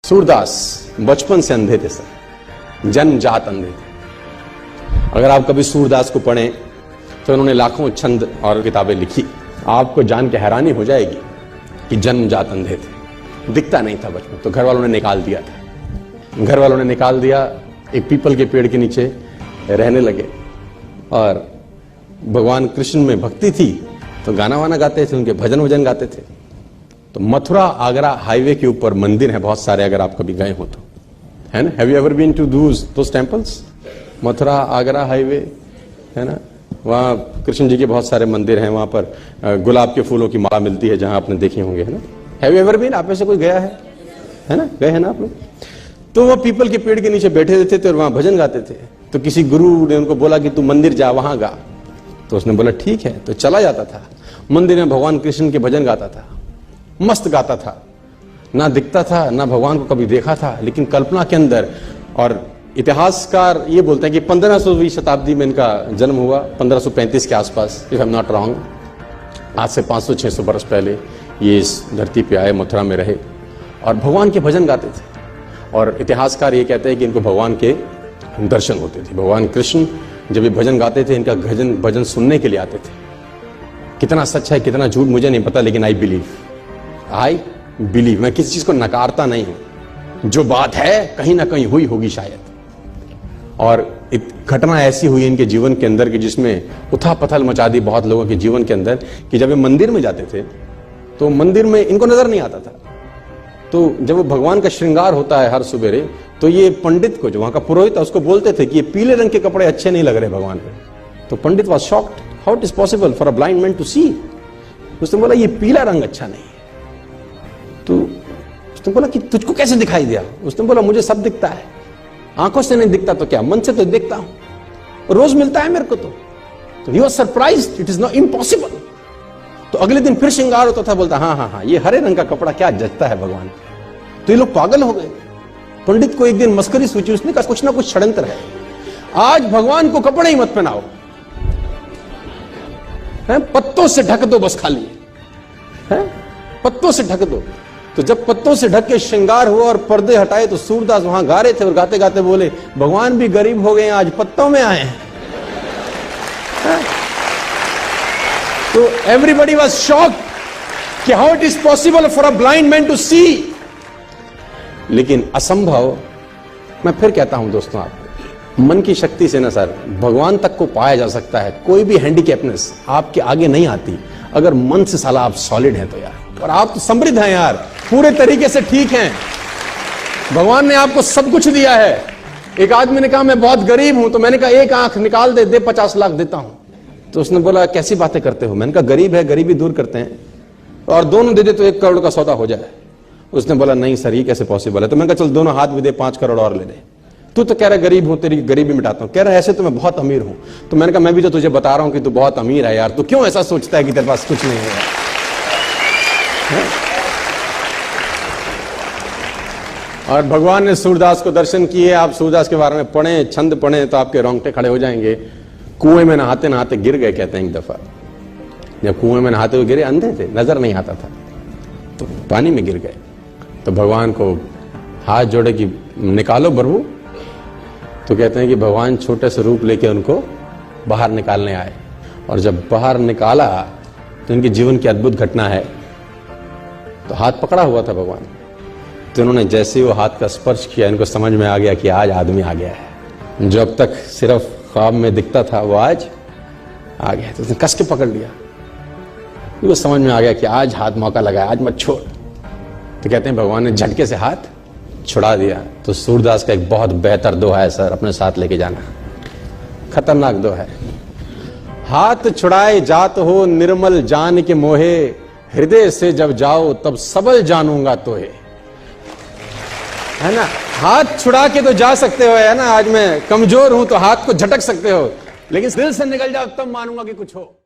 सूरदास बचपन से अंधे थे सर, जन्मजात अंधे थे। अगर आप कभी सूरदास को पढ़ें तो उन्होंने लाखों छंद और किताबें लिखी। आपको जान के हैरानी हो जाएगी कि जन्मजात अंधे थे, दिखता नहीं था बचपन। तो घर वालों ने निकाल दिया था, घर वालों ने निकाल दिया, एक पीपल के पेड़ के नीचे रहने लगे। और भगवान कृष्ण में भक्ति थी तो गाना वाना गाते थे, उनके भजन वजन गाते थे। तो मथुरा आगरा हाईवे के ऊपर मंदिर है बहुत सारे, अगर आप कभी गए हो तो, है ना। Have you ever been to those temples? Mathura Agra highway है ना, वहाँ कृष्ण जी के बहुत सारे मंदिर हैं। वहां पर गुलाब के फूलों की माला मिलती है, जहां आपने देखे होंगे, है ना। Have you ever been? आप में से कोई गया है ना, गए हैं ना आप लोग? तो वो पीपल के पेड़ के नीचे बैठे रहते थे और वहां भजन गाते थे। तो किसी गुरु ने उनको बोला कि तू मंदिर जा, वहां गा। तो उसने बोला ठीक है। तो चला जाता था मंदिर में, भगवान कृष्ण के भजन गाता था, मस्त गाता था, ना दिखता था ना भगवान को कभी देखा था, लेकिन कल्पना के अंदर। और इतिहासकार ये बोलते हैं कि 1500वीं शताब्दी में इनका जन्म हुआ, 1535 के आसपास, if I am not wrong. आज से 500-600 वर्ष पहले ये इस धरती पे आए, मथुरा में रहे और भगवान के भजन गाते थे। और इतिहासकार ये कहते हैं कि इनको भगवान के दर्शन होते थे। भगवान कृष्ण जब ये भजन गाते थे, इनका भजन सुनने के लिए आते थे। कितना सच है कितना झूठ मुझे नहीं पता, लेकिन आई बिलीव। मैं किसी चीज को नकारता नहीं हूं, जो बात है कहीं ना कहीं हुई होगी शायद। और एक घटना ऐसी हुई इनके जीवन के अंदर कि जिसमें उथल-पुथल मचा दी बहुत लोगों के जीवन के अंदर, कि जब ये मंदिर में जाते थे तो मंदिर में इनको नजर नहीं आता था। तो जब वो भगवान का श्रृंगार होता है हर सुबेरे, तो ये पंडित को, जो वहां का पुरोहित है, उसको बोलते थे कि ये पीले रंग के कपड़े अच्छे नहीं लग रहे भगवान पे। तो pandit was shocked, how it is possible for a blind man to see. उसने बोला ये पीला रंग अच्छा नहीं है। तो उसने बोला कि तुझको कैसे दिखाई दिया? उसने बोला मुझे सब दिखता है, आंखों से नहीं दिखता तो क्या, मन से तो देखता हूं, रोज मिलता है मेरे को। तो he was surprised, it is not impossible. तो अगले दिन फिर श्रृंगार होता था, बोलता हाँ, ये हरे रंग का कपड़ा क्या जचता है भगवान। तो ये लोग पागल हो गए। पंडित को एक दिन मस्करी सूझी, उसने कहा कुछ ना कुछ षड्यंत्र है, आज भगवान को कपड़े ही मत पहनाओ, पत्तों से ढक दो बस, खाली है पत्तों से ढक दो। तो जब पत्तों से ढक के श्रृंगार हुआ और पर्दे हटाए, तो सूरदास वहां गा रहे थे और गाते गाते बोले भगवान भी गरीब हो गए, आज पत्तों में आए हैं। तो एवरीबडी वाज शॉक्ड कि how it is possible for a blind man to see. लेकिन असंभव, मैं फिर कहता हूं दोस्तों, आपको मन की शक्ति से ना सर भगवान तक को पाया जा सकता है। कोई भी हैंडीकैपनेस आपके आगे नहीं आती अगर मन से साला आप सॉलिड हैं तो यार। और आप तो समृद्ध हैं यार, पूरे तरीके से ठीक हैं, भगवान ने आपको सब कुछ दिया है। एक आदमी ने कहा मैं बहुत गरीब हूं, तो मैंने कहा एक आंख निकाल दे 50 लाख देता हूं। तो उसने बोला कैसी बातें करते हो? मैंने कहा गरीब है, गरीबी दूर करते हैं, और दोनों दे दे तो 1 करोड़ का सौदा हो जाए। उसने बोला नहीं सर, ये कैसे पॉसिबल है? तो मैंने कहा चल दोनों हाथ भी दे, 5 करोड़ और ले दे। तू तो कह रहा गरीब हूं, तेरी गरीबी मिटाता हूं। कह रहा ऐसे तो मैं बहुत अमीर हूं। तो मैंने कहा मैं भी तो तुझे बता रहा हूं कि तू बहुत अमीर है यार, तू क्यों ऐसा सोचता है कि तेरे पास कुछ नहीं है यार? और भगवान ने सूरदास को दर्शन किए। आप सूरदास के बारे में पढ़ें, छंद पढ़ें तो आपके रोंगटे खड़े हो जाएंगे। कुएं में नहाते नहाते गिर गए, कहते हैं एक दफा। जब कुएं में नहाते हुए गिरे, अंधे थे, नजर नहीं आता था, तो पानी में गिर गए। तो भगवान को हाथ जोड़े कि निकालो प्रभु। तो कहते हैं कि भगवान छोटे से रूप लेके उनको बाहर निकालने आए। और जब बाहर निकाला तो इनके जीवन की अद्भुत घटना है। तो हाथ पकड़ा हुआ था भगवान, तो इन्होंने जैसे वो हाथ का स्पर्श किया, इनको समझ में आ गया कि आज आदमी आ गया है। जो अब तक सिर्फ ख्वाब में दिखता था वो आज आ गया। तो उसने कस के पकड़ लिया, वो समझ में आ गया कि आज हाथ मौका लगा, आज मत छोड़। तो कहते हैं भगवान ने झटके से हाथ छुड़ा दिया। तो सूरदास का एक बहुत बेहतर दोहा है सर, अपने साथ लेके जाना, खतरनाक दोहा है। हाथ छुड़ाए जात हो निर्मल जान के मोहे, हृदय से जब जाओ तब सबल जानूंगा तोहे। है ना, हाथ छुड़ा के तो जा सकते हो, है ना, आज मैं कमजोर हूं तो हाथ को झटक सकते हो, लेकिन दिल से निकल जाओ तब मानूंगा कि कुछ हो।